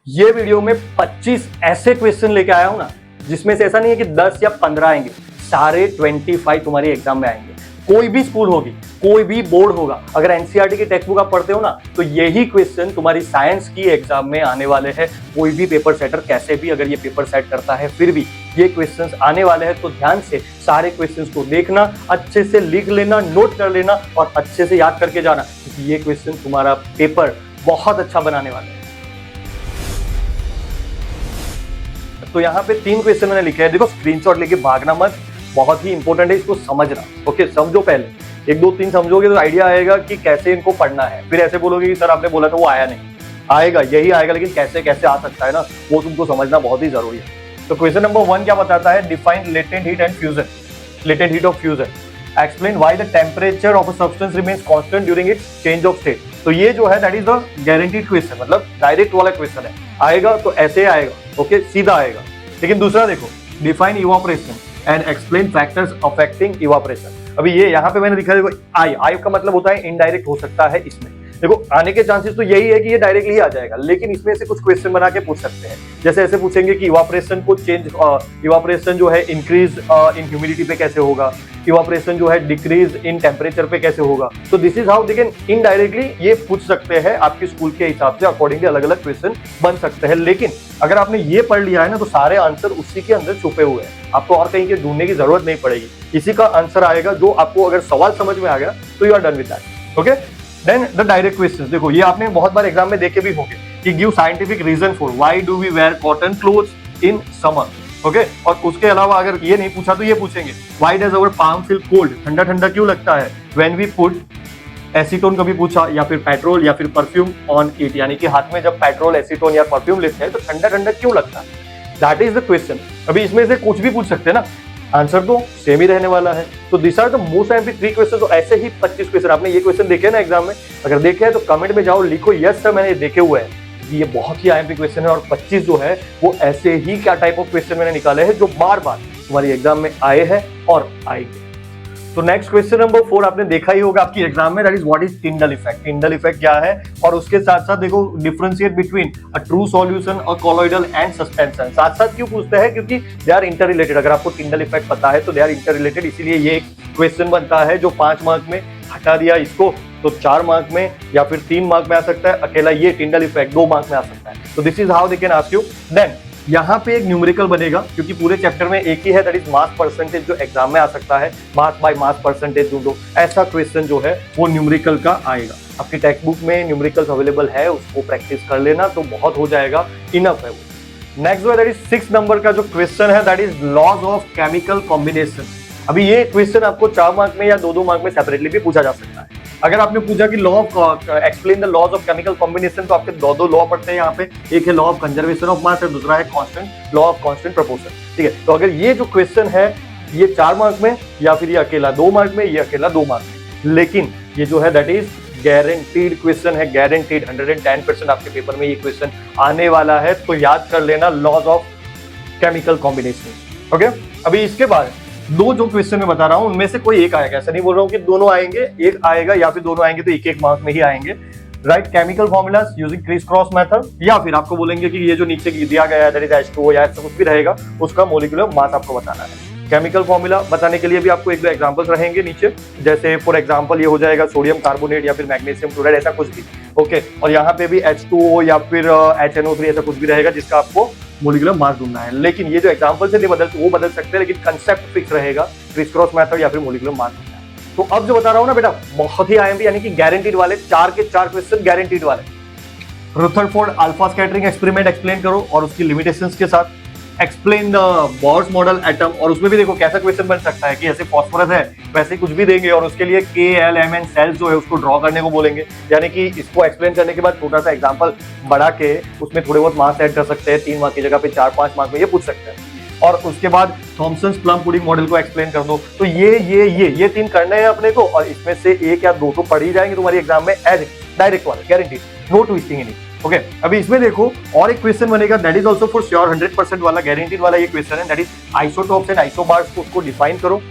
ये वीडियो में 25 ऐसे क्वेश्चन लेके आया हूं ना, जिसमें से ऐसा नहीं है कि 10 या 15 आएंगे, सारे 25 तुम्हारे एग्जाम में आएंगे। कोई भी स्कूल होगी, कोई भी बोर्ड होगा, अगर एनसीईआरटी की टेक्स्ट बुक आप पढ़ते हो ना, तो यही क्वेश्चन तुम्हारी साइंस की एग्जाम में आने वाले हैं। कोई भी पेपर सेटर कैसे भी अगर ये पेपर सेट करता है, फिर भी ये क्वेश्चंस आने वाले हैं। तो ध्यान से सारे क्वेश्चंस को देखना, अच्छे से लिख लेना, नोट कर लेना और अच्छे से याद करके जाना, क्योंकि ये क्वेश्चन तुम्हारा पेपर बहुत अच्छा बनाने वाले हैं। तो यहाँ पे 3 क्वेश्चन मैंने लिखे हैं, देखो स्क्रीनशॉट लेके भागना मत, बहुत ही इंपॉर्टेंट है, इसको समझना। ओके, समझो पहले, 1 2 3 समझोगे तो आइडिया आएगा कि कैसे इनको पढ़ना है। फिर ऐसे बोलोगे कि सर आपने बोला था वो आया नहीं, आएगा, यही आएगा, लेकिन कैसे कैसे आ सकता है ना, वो तुमको समझना बहुत ही जरूरी है। तो क्वेश्चन नंबर 1 क्या बताता है? Define latent heat and fusion, latent heat of fusion, explain why the temperature of a substance remains constant during its change of state. तो ये जो है that is the guaranteed question, मतलब डायरेक्ट वाला question है, आएगा तो ऐसे आएगा, ओके, सीधा आएगा। लेकिन दूसरा देखो, define evaporation and explain factors affecting evaporation. अभी ये यहाँ पे मैंने लिखा है, देखो आई का मतलब होता है इनडायरेक्ट हो सकता है। इसमें देखो आने के चांसेस तो यही है कि ये डायरेक्टली ही आ जाएगा, लेकिन इसमें से कुछ क्वेश्चन बना के पूछ सकते हैं। जैसे ऐसे पूछेंगे कि इवापोरेशन को चेंज, इवापोरेशन जो है इंक्रीज इन ह्यूमिडिटी पे कैसे होगा, इवापोरेशन जो है डिक्रीज इन टेम्परेचर पे कैसे होगा। तो this is how they can indirectly ये पूछ सकते हैं, आपके स्कूल के हिसाब से अकॉर्डिंगली अलग अलग क्वेश्चन बन सकते हैं। लेकिन अगर आपने ये पढ़ लिया है ना, तो सारे आंसर उसी के अंदर छुपे हुए हैं, आपको और कहीं के ढूंढने की जरूरत नहीं पड़ेगी। इसी का आंसर आएगा, जो आपको अगर सवाल समझ में आ गया तो you are done with that. Okay, then the direct questions, देखो ये आपने बहुत बार एग्जाम में देखे भी होंगे कि give scientific reason for why do we wear cotton clothes in summer. Okay, और उसके अलावा अगर ये नहीं पूछा तो ये पूछेंगे, why does our palm feel cold, ठंडा ठंडा क्यों लगता है, व्हेन वी पुट एसीटोन कभी पूछा, या फिर पेट्रोल या फिर परफ्यूम ऑन इट, यानी कि हाथ में जब पेट्रोल, एसीटोन या परफ्यूम लेते हैं तो ठंडा ठंडा क्यों लगता है। That is the question. अभी इसमें से कुछ भी पूछ सकते हैं ना, आंसर तो सेम ही रहने वाला है। तो this are the most MP 3 question. तो ऐसे ही 25 क्वेश्चन, आपने ये क्वेश्चन देखे ना एग्जाम में, अगर देखे हैं तो कमेंट में जाओ, लिखो यस सर मैंने ये देखे हुए हैं। ये बहुत ही आईएमपी क्वेश्चन है, और 25 जो है वो ऐसे ही क्या टाइप ऑफ क्वेश्चन मैंने निकाले हैं जो बार बार तुम्हारी एग्जाम में आए हैं और आएंगे। तो नेक्स्ट क्वेश्चन नंबर 4 आपने देखा ही होगा आपकी एग्जाम में, that is what is Tyndall effect. Tyndall effect क्या है, और उसके साथ साथ देखो differentiate between a true solution, a colloidal and suspension. साथ साथ क्यों पूछते हैं? क्योंकि दे आर इंटर रिलेटेड। अगर आपको टिंडल इफेक्ट पता है तो दे आर इंटर रिलेटेड, इसीलिए ये क्वेश्चन बनता है जो 5 मार्क में, हटा दिया इसको तो 4 मार्क में या फिर 3 मार्क में आ सकता है। अकेला ये टिंडल इफेक्ट 2 मार्क में आ सकता है। तो this is how they can ask you. Then यहाँ पे एक न्यूमेरिकल बनेगा, क्योंकि पूरे चैप्टर में एक ही है, दैट इज मास परसेंटेज, जो एग्जाम में आ सकता है। मास बाय मास परसेंटेज ढूंढो, ऐसा क्वेश्चन जो है वो न्यूमेरिकल का आएगा। आपकी टेक्स्ट बुक में न्यूमेरिकल्स अवेलेबल है, उसको प्रैक्टिस कर लेना तो बहुत हो जाएगा, इनफ है वो। नेक्स्ट जो है दैट इज 6 नंबर का जो क्वेश्चन है, that is laws of chemical combination. अभी ये क्वेश्चन आपको 4 मार्क में या 2 मार्क में सेपरेटली भी पूछा जा सकता है। अगर आपने पूछा कि law of explain the laws of chemical combination, तो आपके 2 लॉ पढ़ते हैं यहाँ पे, एक है law of conservation of mass और दूसरा है constant law of constant proportion. ठीक है, तो अगर ये जो क्वेश्चन है ये 4 मार्क में, या फिर ये अकेला 2 मार्क में, ये अकेला 2 मार्क में, लेकिन ये जो है दैट इज गारंटीड क्वेश्चन है, गारंटीड 110% आपके पेपर में ये क्वेश्चन आने वाला है। तो याद कर लेना laws of chemical combination. Okay, अभी इसके बाद 2 जो क्वेश्चन मैं बता रहा हूं उनमें से कोई एक आएगा, ऐसा नहीं बोल रहा हूं कि दोनों आएंगे, एक आएगा या फिर दोनों आएंगे, तो एक मार्क में ही आएंगे। Right chemical formulas using criss cross method, या फिर आपको बोलेंगे कि ये जो नीचे दिया गया है दैट इज H2O या ऐसा कुछ भी रहेगा, उसका मोलिकुलर मास आपको बताना है। केमिकल फॉर्मूला बताने के लिए भी आपको 1-2 एग्जांपल्स रहेंगे नीचे, जैसे फॉर एग्जांपल ये हो जाएगा सोडियम कार्बोनेट या फिर मैग्नीशियम क्लोराइड, ऐसा कुछ भी। ओके, और यहाँ पे भी H2O या फिर HNO3 ऐसा कुछ भी रहेगा जिसका आपको मोलिकुलर मास ढूंढना है। लेकिन ये जो एग्जांपल्स है वो बदल सकते हैं, लेकिन कंसेप्ट फिक्स रहेगा, क्रिस क्रॉस मेथड या फिर मोलिकुलर मास ढूंढना है। तो अब जो बता रहा हूं ना बेटा, बहुत ही आईएमपी यानी कि गारंटीड वाले 4 के 4 क्वेश्चन गारंटीड वाले। Rutherford alpha scattering experiment explain करो और उसकी लिमिटेशंस के साथ। Explain the Bohr's model atom, और उसमें भी देखो कैसा क्वेश्चन बन सकता है कि ऐसे फास्फोरस है वैसे कुछ भी देंगे, और उसके लिए KLMN सेल्स जो है उसको ड्रॉ करने को बोलेंगे। यानी कि इसको एक्सप्लेन करने के बाद छोटा सा एग्जांपल बढ़ा के उसमें थोड़े बहुत मार्क्स ऐड कर सकते हैं, 3 मार्क की जगह पे 4-5 मार्क में ये पूछ सकते हैं। और उसके बाद थॉमसन्स प्लम पुडिंग मॉडल को एक्सप्लेन कर दो। तो ये 3 करने हैं अपने को, और इसमें से 1 या 2 तो पढ़ ही जाएंगे तुम्हारी एग्जाम में एज डायरेक्ट वाले, guaranteed, no twisting in it. Okay, अभी इसमें देखो और एक क्वेश्चन बनेगा, that is also for sure 100% वाला, गारंटीड वाला ये क्वेश्चन है, that is isotopes and isobars को उसको डिफाइन करो।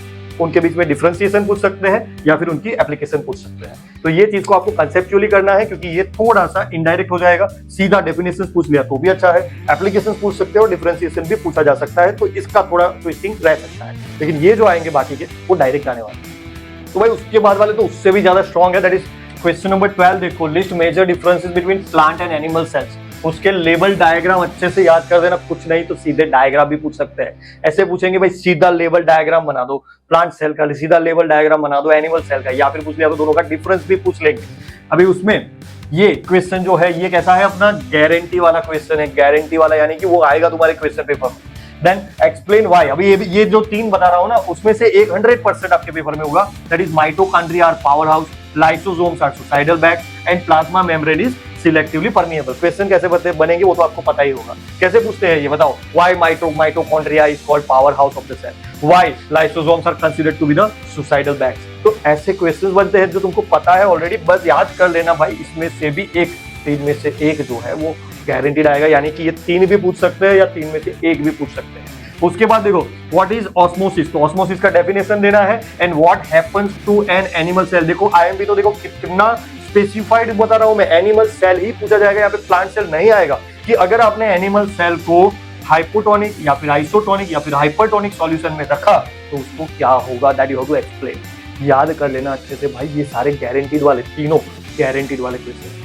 उनके बीच में डिफरेंशिएशन पूछ सकते हैं या फिर उनकी एप्लीकेशन पूछ सकते हैं। तो ये चीज को आपको कंसेप्चुअली करना है, क्योंकि ये थोड़ा सा इनडायरेक्ट हो जाएगा। सीधा डेफिनेशन पूछ लिया तो भी अच्छा है, एप्लीकेशन पूछ सकते हो, डिफरेंशिएशन भी पूछा जा सकता है, तो इसका थोड़ा ट्विस्टिंग रह सकता है। लेकिन ये जो आएंगे बाकी के वो डायरेक्ट आने वाले हैं। तो भाई उसके बाद वाले तो उससे भी ज्यादा स्ट्रॉन्ग है, दैट इज क्वेश्चन नंबर 12। देखो, list major differences between plant and animal cells. उसके लेबल डायग्राम अच्छे से याद कर देना, कुछ नहीं तो सीधे डायग्राम भी पूछ सकते हैं। ऐसे पूछेंगे भाई सीधा लेबल डायग्राम बना दो, प्लांट सेल का सीधा लेबल डायग्राम बना दो, एनिमल सेल का, या फिर पूछ लिया तो दोनों का डिफरेंस भी पूछ लेंगे। अभी उसमें ये क्वेश्चन जो है ये कैसा है, अपना गारंटी वाला क्वेश्चन है। गारंटी वाला यानी कि वो आएगा तुम्हारे क्वेश्चन पेपर में। Then explain why. अभी ये जो 3 बता रहा हूं ना, उसमें से 100% आपके पेपर में होगा। That is mitochondria are powerhouse, lysosomes are suicidal bags and plasma membrane is selectively permeable. Question कैसे बनेंगे वो तो आपको पता ही होगा। कैसे पूछते हैं ये बताओ। Why mitochondria is called powerhouse of the cell, why lysosomes are considered to be the suicidal bags. तो ऐसे क्वेश्चंस बनते हैं जो तुमको पता है ऑलरेडी, बस याद कर लेना भाई। इसमें से भी एक, 3 में से एक जो है वो गारंटीड आएगा, यानी कि ये 3 भी पूछ सकते हैं या 3 में से एक भी पूछ सकते हैं। उसके बाद देखो व्हाट इज ऑस्मोसिस, तो ऑस्मोसिस का डेफिनेशन देना है। And what happens to an animal cell. देखो आईएमपी तो देखो कितना स्पेसिफाइड बता रहा हूं मैं, एनिमल सेल ही पूछा जाएगा, यहाँ पे प्लांट सेल नहीं आएगा। कि अगर आपने एनिमल सेल को हाइपोटोनिक या फिर आइसोटोनिक या फिर हाइपरटोनिक सॉल्यूशन में रखा तो उसको क्या होगा, that you have to explain. याद कर लेना अच्छे से भाई, ये सारे गारंटीड वाले, तीनों गारंटीड वाले क्वेश्चन।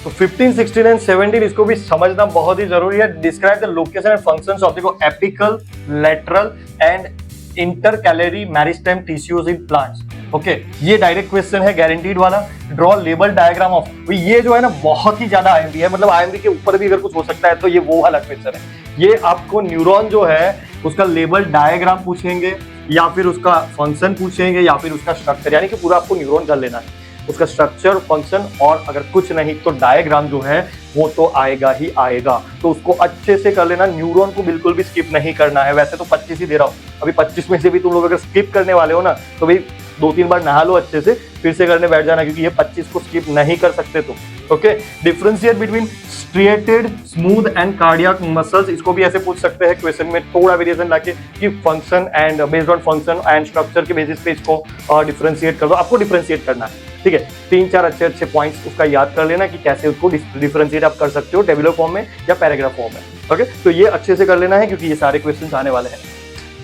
तो 15, 16 एंड 17 इसको भी समझना बहुत ही जरूरी है। Describe the location and functions of देखो apical, lateral and intercalary meristem tissues in plants. Okay, ये डायरेक्ट क्वेश्चन है गारंटीड वाला। ड्रॉ लेबल डायग्राम ऑफ, ये जो है ना बहुत ही ज्यादा आईएमपी है, मतलब आईएमपी के ऊपर भी अगर कुछ हो सकता है तो ये वो वाला क्वेश्चन है। ये आपको न्यूरॉन जो है उसका लेबल डायग्राम पूछेंगे या फिर उसका फंक्शन पूछेंगे या फिर उसका स्ट्रक्चर, यानी कि पूरा आपको न्यूरॉन कर लेना है, उसका स्ट्रक्चर, फंक्शन, और अगर कुछ नहीं तो डायग्राम जो है वो तो आएगा ही आएगा। तो उसको अच्छे से कर लेना, न्यूरॉन को बिल्कुल भी स्किप नहीं करना है। वैसे तो 25 ही दे रहा हूँ, अभी 25 में से भी तुम लोग अगर स्किप करने वाले हो ना तो भाई 2-3 बार नहा लो अच्छे से, फिर से करने बैठ जाना, क्योंकि ये 25 को स्किप नहीं कर सकते तुम। Okay, differentiate between striated, smooth and cardiac muscles, इसको भी ऐसे पूछ सकते हैं क्वेश्चन में, थोड़ा वेरिएशन लाके कि function and based on function and structure के बेसिस पे इसको डिफरेंशिएट कर दो। आपको डिफरेंशिएट करना है, ठीक है। 3-4 अच्छे पॉइंट्स उसका याद कर लेना कि कैसे उसको डिफरेंशिएट आप कर सकते हो, टेबुलर फॉर्म में या पैराग्राफ फॉर्म में। ओके, तो ये अच्छे से कर लेना है क्योंकि ये सारे क्वेश्चन आने वाले हैं।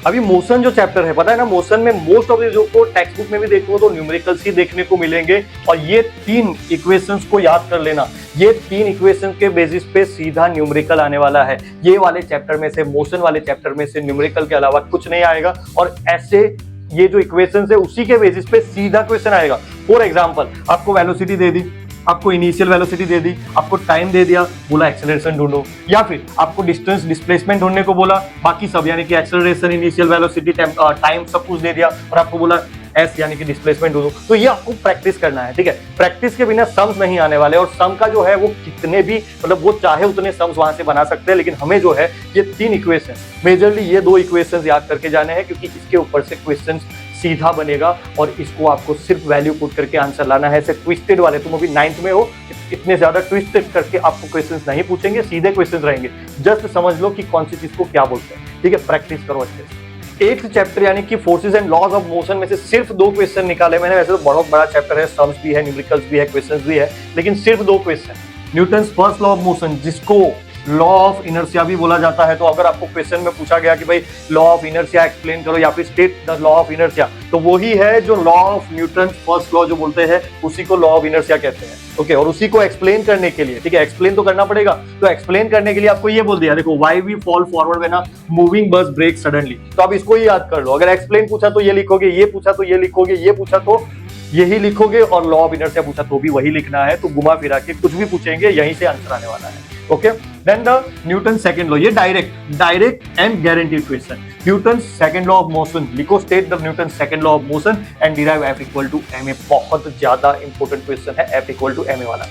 अभी मोशन जो चैप्टर है, पता है ना, मोशन में मोस्ट ऑफ जो को टेक्स्ट बुक में भी देखो तो न्यूमेरिकल्स ही देखने को मिलेंगे। और ये 3 इक्वेशंस को याद कर लेना, ये 3 इक्वेशन के बेसिस पे सीधा न्यूमेरिकल आने वाला है। ये वाले चैप्टर में से, मोशन वाले चैप्टर में से न्यूमेरिकल के अलावा कुछ नहीं आएगा। और ऐसे ये जो इक्वेशन है उसी के बेसिस पे सीधा क्वेश्चन आएगा। फॉर एग्जाम्पल, आपको वेलोसिटी दे दी, आपको इनिशियल वेलोसिटी दे दी, आपको टाइम दे दिया, बोला एक्सेलरेशन ढूंढो, या फिर आपको डिस्टेंस डिस्प्लेसमेंट ढूंढने को बोला, बाकी सब यानी कि एक्सेलरेशन, इनिशियल वेलोसिटी, टाइम सब कुछ दे दिया, और आपको बोला एस यानी कि डिस्प्लेसमेंट ढूंढो। तो ये आपको प्रैक्टिस करना है, ठीक है। प्रैक्टिस के बिना सम्स नहीं आने वाले, और सम का जो है वो कितने भी, मतलब वो चाहे उतने सम्स वहां से बना सकते हैं, लेकिन हमें जो है ये 3 इक्वेशन, मेजरली ये 2 इक्वेशन याद करके जाने हैं, क्योंकि इसके ऊपर से क्वेश्चन सीधा बनेगा और इसको आपको सिर्फ वैल्यू पुट करके आंसर लाना है। ऐसे ट्विस्टेड वाले, तुम अभी 9th में हो, इतने ज्यादा ट्विस्टेड करके आपको क्वेश्चंस नहीं पूछेंगे, सीधे क्वेश्चंस रहेंगे। जस्ट समझ लो कि कौन सी चीज को क्या बोलते हैं, ठीक है। प्रैक्टिस करो अच्छे से। 8th चैप्टर यानी कि forces and laws of motion में से सिर्फ 2 क्वेश्चन निकाले मैंने। वैसे तो बहुत बड़ा चैप्टर है, सम्स भी है, न्यूमेरिकल्स भी है, क्वेश्चंस भी है, लेकिन सिर्फ 2 question. Newton's first law of motion, जिसको लॉ ऑफ इनर्शिया भी बोला जाता है। तो अगर आपको क्वेश्चन में पूछा गया कि भाई लॉ ऑफ इनर्शिया एक्सप्लेन करो या फिर state the law of inertia, तो वही है जो law of Newton first law जो बोलते हैं, उसी को लॉ ऑफ इनर्शिया कहते हैं। ओके, और उसी को एक्सप्लेन करने के लिए, ठीक है, एक्सप्लेन तो करना पड़ेगा, तो एक्सप्लेन करने के लिए आपको ये बोल दिया, देखो why we fall forward when a moving bus brake suddenly. तो आप इसको ही याद कर लो। अगर एक्सप्लेन पूछा तो ये लिखोगे, ये पूछा तो ये लिखोगे, ये पूछा तो यही लिखोगे, और लॉ ऑफ इनर्शिया पूछा तो भी वही लिखना है। तो घुमा फिरा के कुछ भी पूछेंगे, यहीं से आंसर आने वाला है। Okay, then the Newton second law, ये direct and guaranteed question. Newton second law of motion लिखो, state the Newton second law of motion and derive F equal to ma। बहुत ज्यादा इंपॉर्टेंट क्वेश्चन है F equal to ma वाला,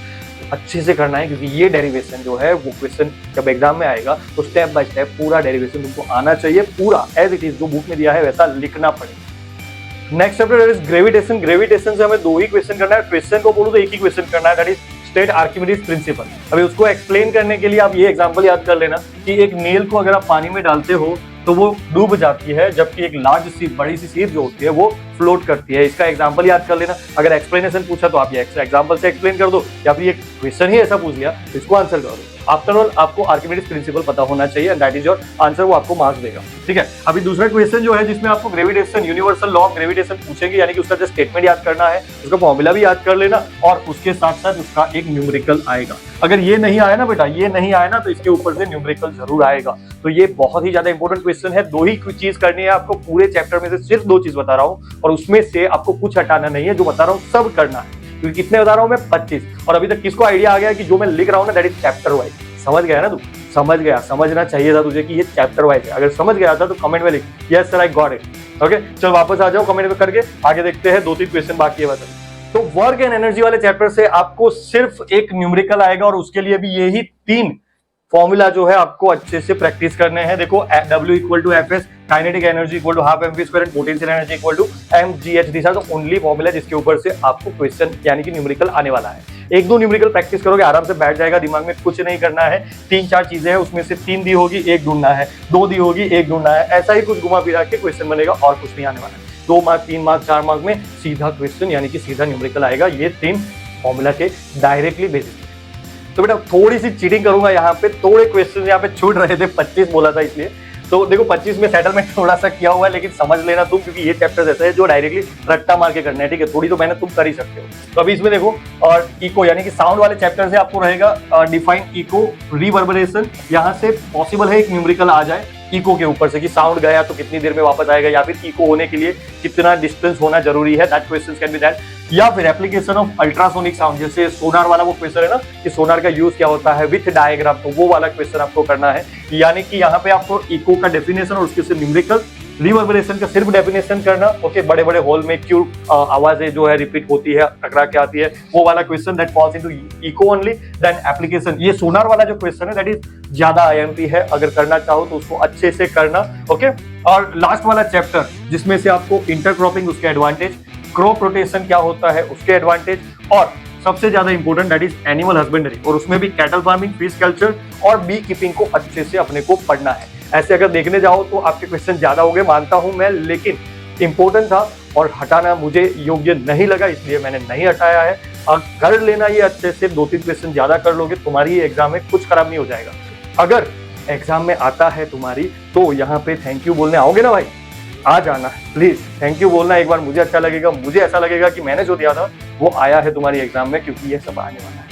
अच्छे से करना है, क्योंकि ये डेरिवेशन जो है वो क्वेश्चन जब एग्जाम में आएगा तो स्टेप बाय स्टेप पूरा डेरिवेशन तुमको आना चाहिए, पूरा एज इट इज जो बुक में दिया है वैसा लिखना पड़ेगा। Next chapter is gravitation. Gravitation से हमें 2 ही क्वेश्चन करना है, क्वेश्चन को बोलो तो एक ही क्वेश्चन करना है, that is state Archimedes principal. अभी उसको एक्सप्लेन करने के लिए आप ये एग्जांपल याद कर लेना कि एक नेल को अगर आप पानी में डालते हो तो वो डूब जाती है, जबकि एक लार्ज सीप, बड़ी सी सीप जो होती है वो फ्लोट करती है। इसका एग्जांपल याद कर लेना, अगर एक्सप्लेनेशन पूछा तो आप ये एग्जांपल से एक्सप्लेन कर दो, या फिर ये क्वेश्चन ही ऐसा पूछ लिया तो इसको आंसर कर दो। आफ्टर ऑल आपको आर्किमिडीज प्रिंसिपल पता होना चाहिए and that is your answer, वो आपको मार्क्स देगा। ठीक है, अभी दूसरा क्वेश्चन जो है जिसमें आपको gravitation, universal law of gravitation पूछेंगे, यानी कि उसका जो स्टेटमेंट याद करना है, उसका फॉर्मूला भी याद कर लेना और उसके साथ साथ उसका एक न्यूमेरिकल आएगा। अगर ये नहीं आया ना बेटा, ये नहीं आया ना, तो इसके ऊपर से न्यूमेरिकल जरूर आएगा। तो ये बहुत ही ज्यादा इंपॉर्टेंट क्वेश्चन है। दो ही चीज करनी है आपको, पूरे चैप्टर में से सिर्फ 2 चीज बता रहा हूं और उसमें से आपको कुछ हटाना नहीं है, जो बता रहा हूं सब करना है। क्योंकि कितने बता रहा हूं मैं, 25। और अभी तक किसको आइडिया आ गया कि जो मैं लिख रहा हूं ना दैट इज चैप्टर वाइज। समझ गया ना तू? समझ गया, समझना चाहिए था तुझे कि ये चैप्टर वाइज है। अगर समझ गया था तो कमेंट में लिख yes sir I got it. Okay, चल वापस आ जाओ कमेंट में करके, आगे देखते हैं। 2-3 क्वेश्चन बाकी है बस। तो वर्क एंड एनर्जी वाले चैप्टर से आपको सिर्फ एक न्यूमेरिकल आएगा और उसके लिए भी यही 3 फॉर्मूला जो है आपको अच्छे से प्रैक्टिस करने हैं। देखो, W = Fs, kinetic energy = half mv² and potential energy = mgh। This are the only formula जिसके ऊपर से आपको क्वेश्चन यानी कि न्यूमेरिकल आने वाला है। 1-2 न्यूमेरिकल प्रैक्टिस करोगे, आराम से बैठ जाएगा दिमाग में, कुछ नहीं करना है। 3-4 चीजें हैं, उसमें से 3 दी होगी, 1 ढूंढना है, 2 दी होगी, 1 ढूंढना है। ऐसा ही कुछ घुमा फिरा के क्वेश्चन बनेगा और कुछ नहीं आने वाला है। 2 मार्क, 3 मार्क, 4 मार्क में सीधा क्वेश्चन यानी कि सीधा न्यूमेरिकल आएगा, ये 3 फॉर्मूला के डायरेक्टली बेसिस। तो बेटा थोड़ी सी चीटिंग करूंगा यहाँ पे, थोड़े क्वेश्चन यहाँ पे छूट रहे थे, 25 बोला था इसलिए। तो देखो 25 में सेटलमेंट थोड़ा सा किया हुआ है, लेकिन समझ लेना तुम, क्योंकि ये चैप्टर ऐसा है जो डायरेक्टली रट्टा मार के करना है। ठीक है, थोड़ी तो मेहनत तुम कर ही सकते हो। तो अभी इसमें देखो, और इको यानी कि साउंड वाले चैप्टर से आपको रहेगा डिफाइन इको रिवर्बरेशन। यहाँ से पॉसिबल है एक न्यूमेरिकल आ जाए इको के ऊपर से, कि साउंड गया तो कितनी देर में वापस आएगा, या फिर इको होने के लिए कितना डिस्टेंस होना जरूरी है, that question can be that. या फिर एप्लीकेशन ऑफ अल्ट्रासोनिक साउंड, जैसे सोनार वाला वो क्वेश्चन है ना, कि सोनार का यूज क्या होता है विथ डायग्राम, तो वो वाला क्वेश्चन आपको करना है। यानी कि यहाँ पे आपको इको का डेफिनेशन और उसके से न्यूमेरिकल, रिवर्बरेशन का सिर्फ डेफिनेशन करना। ओके, बड़े बड़े हॉल में क्यों आवाजें जो है रिपीट होती है, टकरा के आती है, वो वाला question that falls into echo only. Then application, ये सोनार वाला जो क्वेश्चन है दैट इज ज्यादा आईएमपी है, अगर करना चाहो तो उसको अच्छे से करना। ओके, और लास्ट वाला चैप्टर जिसमें से आपको इंटरक्रॉपिंग, उसके एडवांटेज, क्रॉप रोटेशन क्या होता है उसके एडवांटेज, और सबसे ज्यादा important that is animal husbandry, और उसमें भी कैटल फार्मिंग, फिश कल्चर और बी कीपिंग को अच्छे से अपने को पढ़ना है। ऐसे अगर देखने जाओ तो आपके क्वेश्चन ज्यादा हो गए, मानता हूं मैं, लेकिन इंपॉर्टेंट था और हटाना मुझे योग्य नहीं लगा, इसलिए मैंने नहीं हटाया है। और कर लेना ये अच्छे से, 2-3 क्वेश्चन ज्यादा कर लोगे, तुम्हारी एग्जाम में कुछ खराब नहीं हो जाएगा। अगर एग्जाम में आता है तुम्हारी तो यहाँ पे थैंक यू बोलने आओगे ना भाई, आ जाना प्लीज, थैंक यू बोलना एक बार, मुझे अच्छा लगेगा, मुझे ऐसा लगेगा कि मैंने जो दिया था वो आया है तुम्हारी एग्जाम में, क्योंकि ये सब आने वाला है।